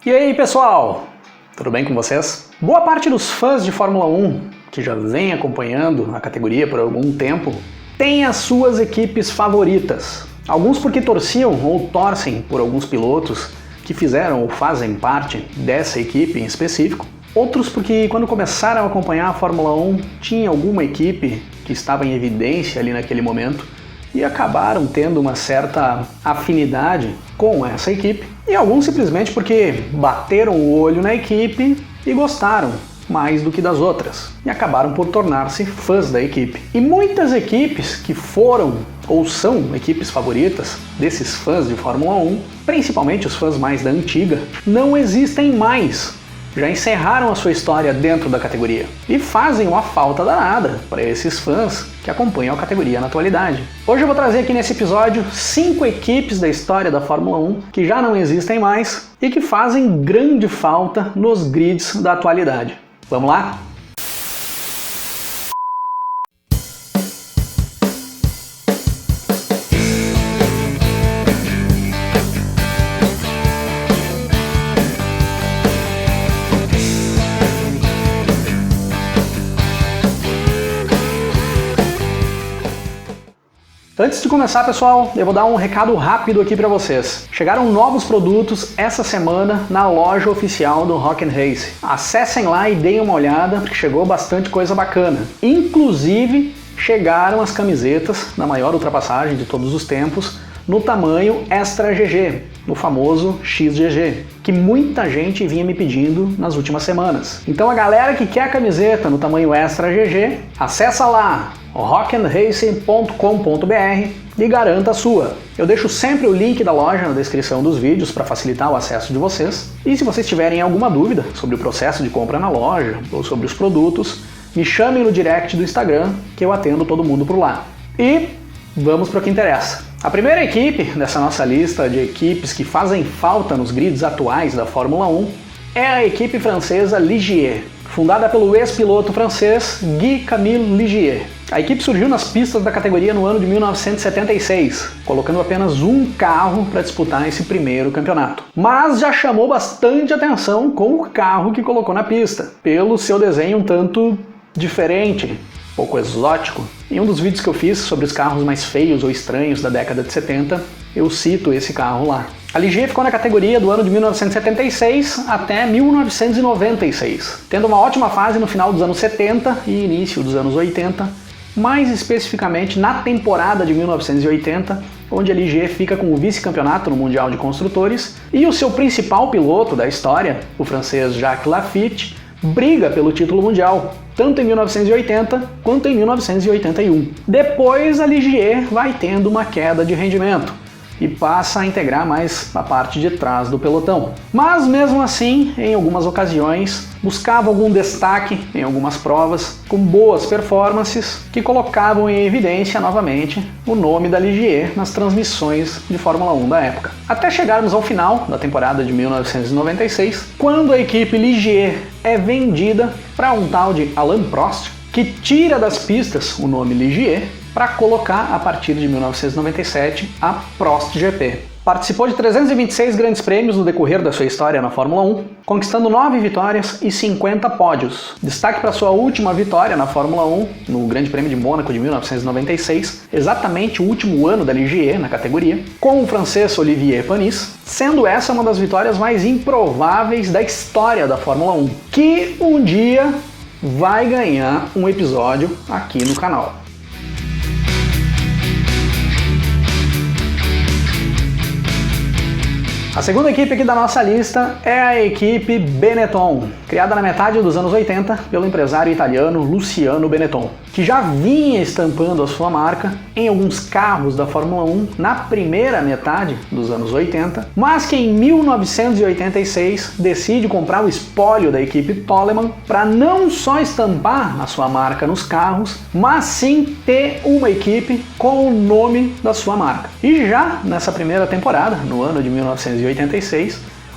E aí, pessoal? Tudo bem com vocês? Boa parte dos fãs de Fórmula 1, que já vem acompanhando a categoria por algum tempo, tem as suas equipes favoritas. Alguns porque torciam ou torcem por alguns pilotos que fizeram ou fazem parte dessa equipe em específico. Outros porque quando começaram a acompanhar a Fórmula 1 tinha alguma equipe que estava em evidência ali naquele momento e acabaram tendo uma certa afinidade com essa equipe, e alguns simplesmente porque bateram o olho na equipe e gostaram mais do que das outras, e acabaram por tornar-se fãs da equipe. E muitas equipes que foram ou são equipes favoritas desses fãs de Fórmula 1, principalmente os fãs mais da antiga, não existem mais. Já encerraram a sua história dentro da categoria e fazem uma falta danada para esses fãs que acompanham a categoria na atualidade. Hoje eu vou trazer aqui nesse episódio 5 equipes da história da Fórmula 1 que já não existem mais e que fazem grande falta nos grids da atualidade. Vamos lá? Antes de começar, pessoal, eu vou dar um recado rápido aqui para vocês. Chegaram novos produtos essa semana na loja oficial do Rock & Race. Acessem lá e deem uma olhada, porque chegou bastante coisa bacana. Inclusive, chegaram as camisetas na maior ultrapassagem de todos os tempos, no tamanho Extra GG, no famoso XGG, que muita gente vinha me pedindo nas últimas semanas. Então a galera que quer a camiseta no tamanho Extra GG, acessa lá rockandracing.com.br e garanta a sua. Eu deixo sempre o link da loja na descrição dos vídeos para facilitar o acesso de vocês. E se vocês tiverem alguma dúvida sobre o processo de compra na loja ou sobre os produtos, me chamem no direct do Instagram que eu atendo todo mundo por lá. E vamos para o que interessa. A primeira equipe dessa nossa lista de equipes que fazem falta nos grids atuais da Fórmula 1 é a equipe francesa Ligier, fundada pelo ex-piloto francês Guy-Camille Ligier. A equipe surgiu nas pistas da categoria no ano de 1976, colocando apenas um carro para disputar esse primeiro campeonato. Mas já chamou bastante atenção com o carro que colocou na pista, pelo seu desenho um tanto diferente, pouco exótico. Em um dos vídeos que eu fiz sobre os carros mais feios ou estranhos da década de 70, eu cito esse carro lá. A Ligier ficou na categoria do ano de 1976 até 1996, tendo uma ótima fase no final dos anos 70 e início dos anos 80, mais especificamente na temporada de 1980, onde a Ligier fica com o vice-campeonato no Mundial de Construtores e o seu principal piloto da história, o francês Jacques Laffite, briga pelo título mundial, tanto em 1980 quanto em 1981. Depois a Ligier vai tendo uma queda de rendimento e passa a integrar mais a parte de trás do pelotão. Mas mesmo assim, em algumas ocasiões, buscava algum destaque em algumas provas, com boas performances que colocavam em evidência novamente o nome da Ligier nas transmissões de Fórmula 1 da época. Até chegarmos ao final da temporada de 1996, quando a equipe Ligier é vendida para um tal de Alain Prost, que tira das pistas o nome Ligier para colocar, a partir de 1997, a Prost GP. Participou de 326 grandes prêmios no decorrer da sua história na Fórmula 1, conquistando 9 vitórias e 50 pódios. Destaque para sua última vitória na Fórmula 1, no Grande Prêmio de Mônaco de 1996, exatamente o último ano da Ligier na categoria, com o francês Olivier Panis, sendo essa uma das vitórias mais improváveis da história da Fórmula 1, que um dia vai ganhar um episódio aqui no canal. A segunda equipe aqui da nossa lista é a equipe Benetton, criada na metade dos anos 80 pelo empresário italiano Luciano Benetton, que já vinha estampando a sua marca em alguns carros da Fórmula 1 na primeira metade dos anos 80, mas que em 1986 decide comprar o espólio da equipe Toleman para não só estampar a sua marca nos carros, mas sim ter uma equipe com o nome da sua marca. E já nessa primeira temporada, no ano de 1986,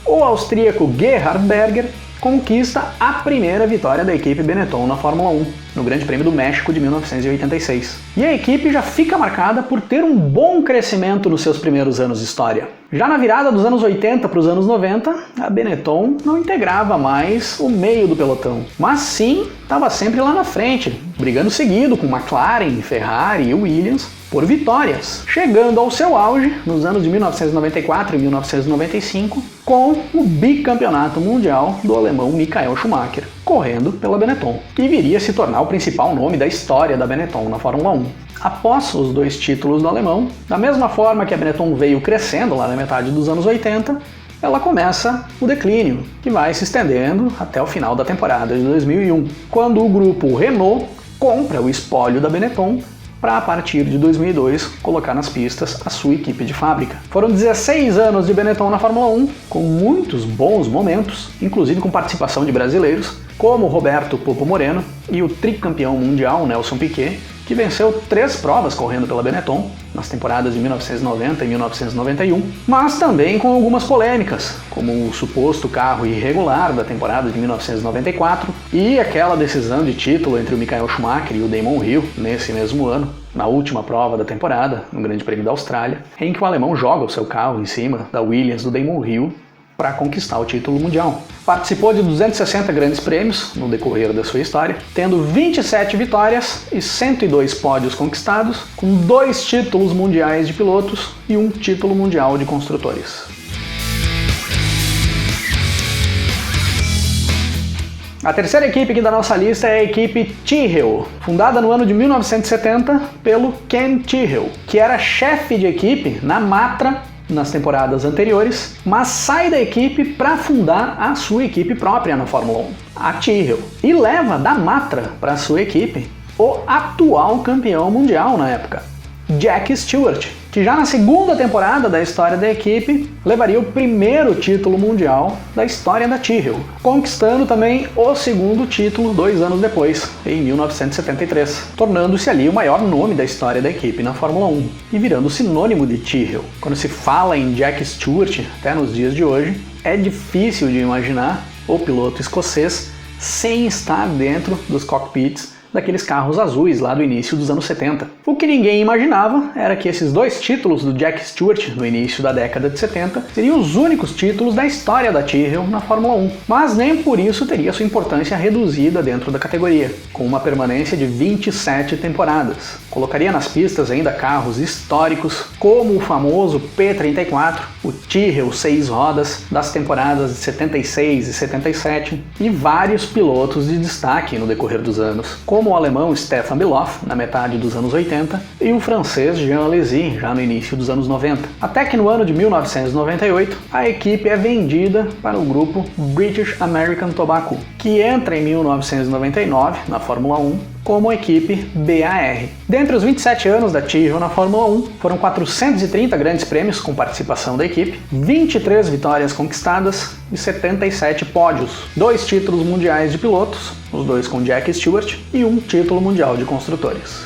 o austríaco Gerhard Berger conquista a primeira vitória da equipe Benetton na Fórmula 1. no Grande Prêmio do México de 1986. E a equipe já fica marcada por ter um bom crescimento nos seus primeiros anos de história. Já na virada dos anos 80 para os anos 90, a Benetton não integrava mais o meio do pelotão, mas sim estava sempre lá na frente, brigando seguido com McLaren, Ferrari e Williams por vitórias, chegando ao seu auge nos anos de 1994 e 1995 com o bicampeonato mundial do alemão Michael Schumacher, correndo pela Benetton, que viria a se tornar o principal nome da história da Benetton na Fórmula 1. Após os 2 títulos do alemão, da mesma forma que a Benetton veio crescendo lá na metade dos anos 80, ela começa o declínio, que vai se estendendo até o final da temporada de 2001, quando o grupo Renault compra o espólio da Benetton para, a partir de 2002, colocar nas pistas a sua equipe de fábrica. Foram 16 anos de Benetton na Fórmula 1, com muitos bons momentos, inclusive com participação de brasileiros, como Roberto Popo Moreno e o tricampeão mundial Nelson Piquet, que venceu 3 provas correndo pela Benetton nas temporadas de 1990 e 1991, mas também com algumas polêmicas, como o suposto carro irregular da temporada de 1994 e aquela decisão de título entre o Michael Schumacher e o Damon Hill nesse mesmo ano, na última prova da temporada, no Grande Prêmio da Austrália, em que o alemão joga o seu carro em cima da Williams do Damon Hill para conquistar o título mundial. Participou de 260 grandes prêmios no decorrer da sua história, tendo 27 vitórias e 102 pódios conquistados, com 2 títulos mundiais de pilotos e 1 título mundial de construtores. A terceira equipe aqui da nossa lista é a equipe Tyrrell, fundada no ano de 1970 pelo Ken Tyrrell, que era chefe de equipe na Matra nas temporadas anteriores, mas sai da equipe para fundar a sua equipe própria na Fórmula 1, a Tyrrell, e leva da Matra para a sua equipe o atual campeão mundial na época, Jack Stewart, que já na segunda temporada da história da equipe levaria o primeiro título mundial da história da Tyrrell, conquistando também o segundo título 2 anos depois, em 1973, tornando-se ali o maior nome da história da equipe na Fórmula 1 e virando sinônimo de Tyrrell. Quando se fala em Jack Stewart, até nos dias de hoje, é difícil de imaginar o piloto escocês sem estar dentro dos cockpits daqueles carros azuis lá do início dos anos 70. O que ninguém imaginava era que esses 2 títulos do Jack Stewart no início da década de 70 seriam os únicos títulos da história da Tyrrell na Fórmula 1, mas nem por isso teria sua importância reduzida dentro da categoria, com uma permanência de 27 temporadas. Colocaria nas pistas ainda carros históricos como o famoso P34, o Tyrrell 6 rodas das temporadas de 76 e 77 e vários pilotos de destaque no decorrer dos anos, como o alemão Stefan Beloff, na metade dos anos 80, e o francês Jean Alesi, já no início dos anos 90. Até que no ano de 1998, a equipe é vendida para o grupo British American Tobacco, que entra em 1999 na Fórmula 1 como a equipe BAR. Dentre os 27 anos da Tyrrell na Fórmula 1, foram 430 grandes prêmios com participação da equipe, 23 vitórias conquistadas e 77 pódios, 2 títulos mundiais de pilotos, os 2 com Jack Stewart, e 1 título mundial de construtores.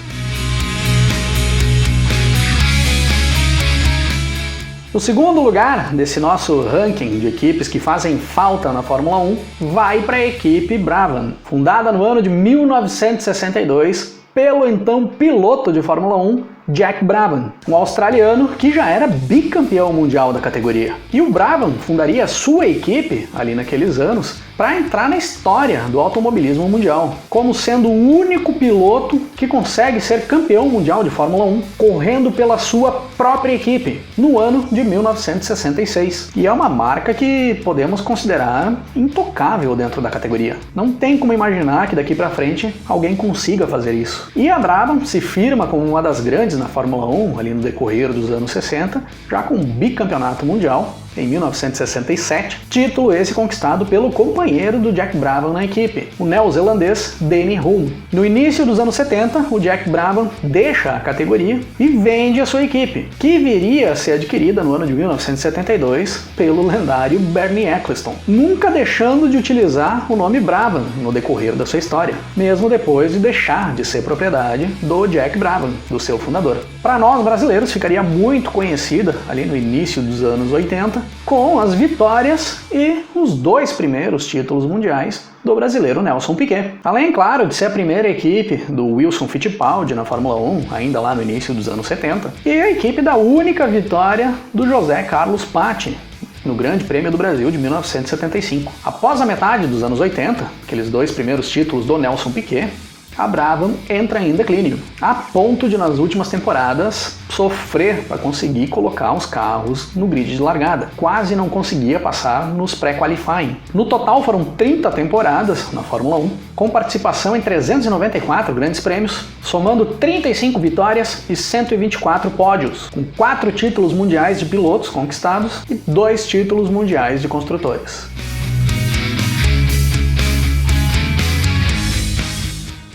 O segundo lugar desse nosso ranking de equipes que fazem falta na Fórmula 1 vai para a equipe Brabham, fundada no ano de 1962 pelo então piloto de Fórmula 1, Jack Brabham, um australiano que já era bicampeão mundial da categoria. E o Brabham fundaria a sua equipe, ali naqueles anos, para entrar na história do automobilismo mundial, como sendo o único piloto que consegue ser campeão mundial de Fórmula 1, correndo pela sua própria equipe, no ano de 1966. E é uma marca que podemos considerar intocável dentro da categoria. Não tem como imaginar que daqui para frente alguém consiga fazer isso. E a Brabham se firma como uma das grandes na Fórmula 1, ali no decorrer dos anos 60, já com um bicampeonato mundial, em 1967, título esse conquistado pelo companheiro do Jack Brabham na equipe, o neozelandês Danny Hulme. No início dos anos 70, o Jack Brabham deixa a categoria e vende a sua equipe, que viria a ser adquirida no ano de 1972 pelo lendário Bernie Ecclestone, nunca deixando de utilizar o nome Brabham no decorrer da sua história, mesmo depois de deixar de ser propriedade do Jack Brabham, do seu fundador. Para nós brasileiros, ficaria muito conhecida ali no início dos anos 80 com as vitórias e os 2 primeiros títulos mundiais do brasileiro Nelson Piquet. Além, claro, de ser a primeira equipe do Wilson Fittipaldi na Fórmula 1, ainda lá no início dos anos 70, e a equipe da única vitória do José Carlos Patti no Grande Prêmio do Brasil de 1975. Após a metade dos anos 80, aqueles 2 primeiros títulos do Nelson Piquet, a Brabham entra em declínio, a ponto de nas últimas temporadas sofrer para conseguir colocar os carros no grid de largada. Quase não conseguia passar nos pré-qualifying. No total foram 30 temporadas na Fórmula 1, com participação em 394 grandes prêmios, somando 35 vitórias e 124 pódios, com 4 títulos mundiais de pilotos conquistados e 2 títulos mundiais de construtores.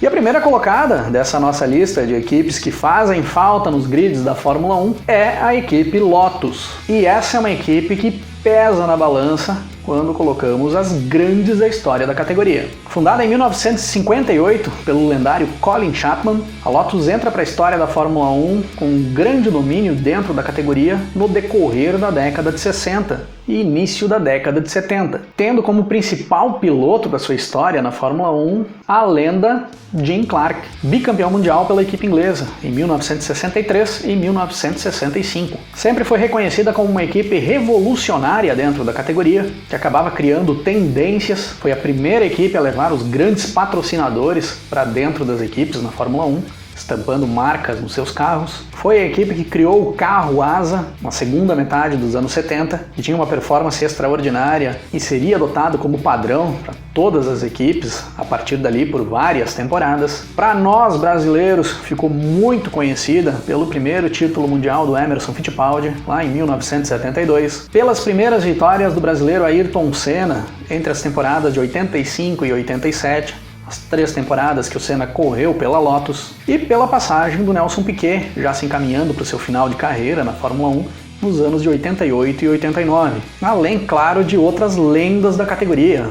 E a primeira colocada dessa nossa lista de equipes que fazem falta nos grids da Fórmula 1 é a equipe Lotus. E essa é uma equipe que pesa na balança quando colocamos as grandes da história da categoria. Fundada em 1958 pelo lendário Colin Chapman, a Lotus entra para a história da Fórmula 1 com um grande domínio dentro da categoria no decorrer da década de 60 e início da década de 70, tendo como principal piloto da sua história na Fórmula 1 a lenda Jim Clark, bicampeão mundial pela equipe inglesa em 1963 e 1965. Sempre foi reconhecida como uma equipe revolucionária dentro da categoria, que acabava criando tendências, foi a primeira equipe a levar os grandes patrocinadores para dentro das equipes na Fórmula 1, estampando marcas nos seus carros. Foi a equipe que criou o carro asa na segunda metade dos anos 70, que tinha uma performance extraordinária e seria adotado como padrão para todas as equipes a partir dali por várias temporadas. Para nós brasileiros, ficou muito conhecida pelo primeiro título mundial do Emerson Fittipaldi, lá em 1972, pelas primeiras vitórias do brasileiro Ayrton Senna entre as temporadas de 85 e 87, as 3 temporadas que o Senna correu pela Lotus, e pela passagem do Nelson Piquet, já se encaminhando para o seu final de carreira na Fórmula 1, nos anos de 88 e 89. Além, claro, de outras lendas da categoria,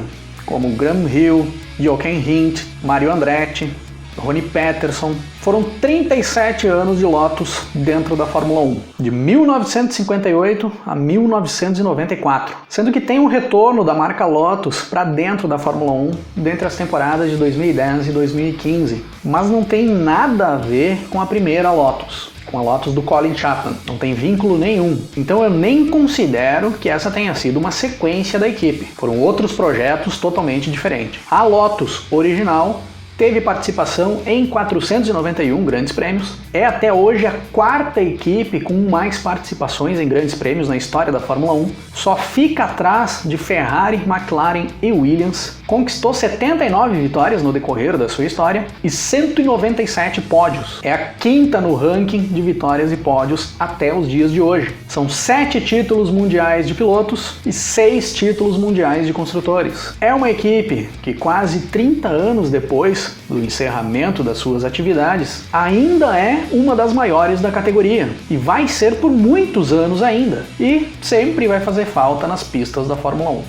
como Graham Hill, Jochen Rindt, Mario Andretti, Ronnie Peterson. Foram 37 anos de Lotus dentro da Fórmula 1, de 1958 a 1994, sendo que tem um retorno da marca Lotus para dentro da Fórmula 1 dentre as temporadas de 2010 e 2015, mas não tem nada a ver com a primeira Lotus, com a Lotus do Colin Chapman, não tem vínculo nenhum. Então eu nem considero que essa tenha sido uma sequência da equipe, foram outros projetos totalmente diferentes. A Lotus original teve participação em 491 grandes prêmios, é até hoje a 4ª equipe com mais participações em grandes prêmios na história da Fórmula 1, só fica atrás de Ferrari, McLaren e Williams, conquistou 79 vitórias no decorrer da sua história e 197 pódios, é a 5ª no ranking de vitórias e pódios até os dias de hoje. São 7 títulos mundiais de pilotos e 6 títulos mundiais de construtores. É uma equipe que quase 30 anos depois do encerramento das suas atividades, ainda é uma das maiores da categoria e vai ser por muitos anos ainda, e sempre vai fazer falta nas pistas da Fórmula 1.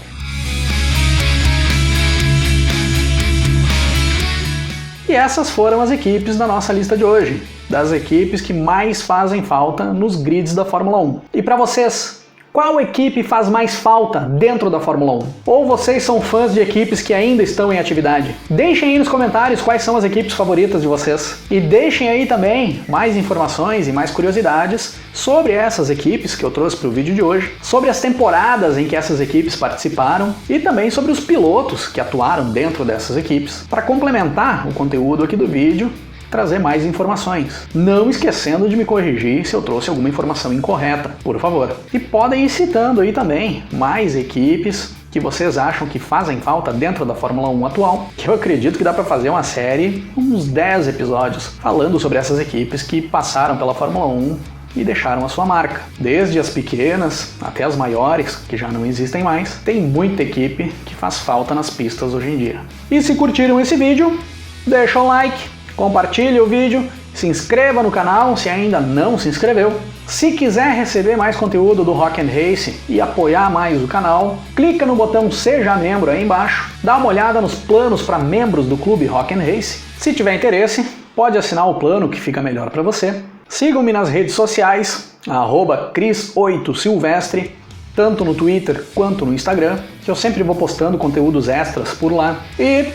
E essas foram as equipes da nossa lista de hoje, das equipes que mais fazem falta nos grids da Fórmula 1. E para vocês, qual equipe faz mais falta dentro da Fórmula 1? Ou vocês são fãs de equipes que ainda estão em atividade? Deixem aí nos comentários quais são as equipes favoritas de vocês. E deixem aí também mais informações e mais curiosidades sobre essas equipes que eu trouxe para o vídeo de hoje, sobre as temporadas em que essas equipes participaram e também sobre os pilotos que atuaram dentro dessas equipes, para complementar o conteúdo aqui do vídeo, trazer mais informações. Não esquecendo de me corrigir se eu trouxe alguma informação incorreta, por favor. E podem ir citando aí também mais equipes que vocês acham que fazem falta dentro da Fórmula 1 atual, que eu acredito que dá para fazer uma série, uns 10 episódios, falando sobre essas equipes que passaram pela Fórmula 1 e deixaram a sua marca. Desde as pequenas até as maiores, que já não existem mais, tem muita equipe que faz falta nas pistas hoje em dia. E se curtiram esse vídeo, deixa o like, compartilhe o vídeo, se inscreva no canal se ainda não se inscreveu. Se quiser receber mais conteúdo do Rock and Race e apoiar mais o canal, clica no botão Seja Membro aí embaixo, dá uma olhada nos planos para membros do Clube Rock and Race. Se tiver interesse, pode assinar o plano que fica melhor para você. Sigam-me nas redes sociais, @Cris8Silvestre, tanto no Twitter quanto no Instagram, que eu sempre vou postando conteúdos extras por lá. E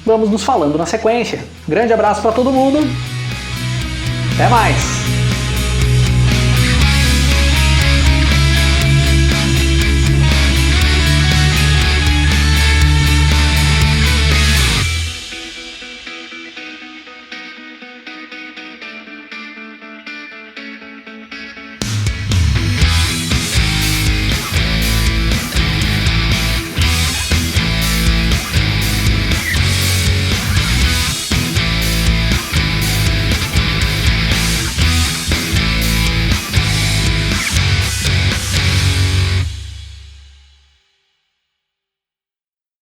vamos nos falando na sequência. Grande abraço para todo mundo. Até mais!